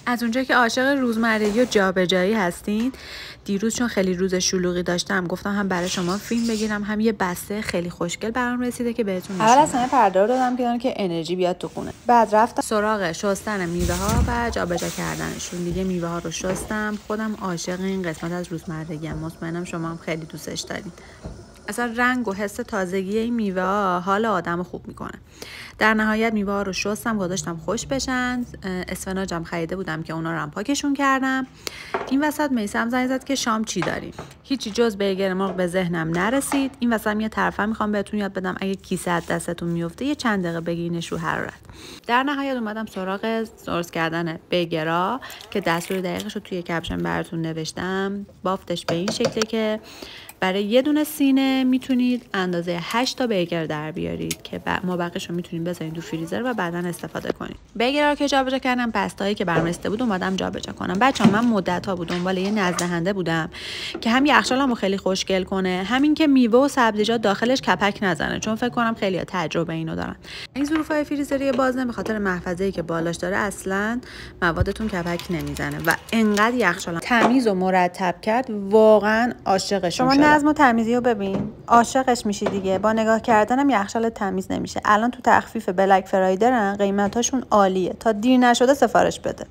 از اونجا که عاشق روزمرگی و جابجایی هستین، دیروز چون خیلی روز شلوغی داشتم گفتم هم برای شما فیلم بگیرم، هم یه بسته خیلی خوشگل برام رسیده که بهتون نشون بدم. اول از همه پرده رو دادم که انرژی بیاد تو خونه. بعد رفتم سراغ شستن میوه ها و جابجا کردنشون. دیگه میوه ها رو شستم. خودم عاشق این قسمت از روزمرگی ام. مطمئنم شما هم خیلی دوستش دارین. اصلا رنگ و حس تازگی این میوه ها حال آدمو خوب میکنه. در نهایت میوه ها رو شستم، گذاشتم خوش بشن. اسفناجم خریده بودم که اونا رو هم پاکشون کردم. این وسط میثم زنگ زد که شام چی داریم. هیچی جز برگر مرغ به ذهنم نرسید. این وسط یه طرفا میخوام بهتون یاد بدم اگه کیسه از دستتون میفته یه چند دقیقه بگیرینش رو حرارت. در نهایت اومدم سراغ درست کردن برگرها که دستور دقیقش رو توی کپشن براتون نوشتم. بافتش به این شکله که برای یه دونه سینه میتونید اندازه 8 تا برگر در بیارید که ما بقیش رو میتونید بذارید تو فریزر و بعدا استفاده کنید. برگر رو که جابجا کردم، پستایی که برام رسیده بود اومدم جابجا کنم. بچه‌ها من مدت‌ها بود دنبال یه نزدهنده بودم که هم یخچالمو خیلی خوشگل کنه، همین که میوه و سبزیجات داخلش کپک نزنه، چون فکر کنم خیلی‌ها تجربه اینو دارن. این ظروفای فریزری بازه به خاطر محفظه‌ای که بالاش داره اصلاً موادتون کپک نمیزنه و انقدر یخچالم تمیز و مرتب کرد، واقعاً عاشقشون شدم. نظم و تمیزی رو ببین، عاشقش میشی دیگه. با نگاه کردنم یخچال تمیز نمیشه. الان تو تخفیف بلک فرایدرن، قیمتاشون عالیه. تا دیر نشده سفارش بده.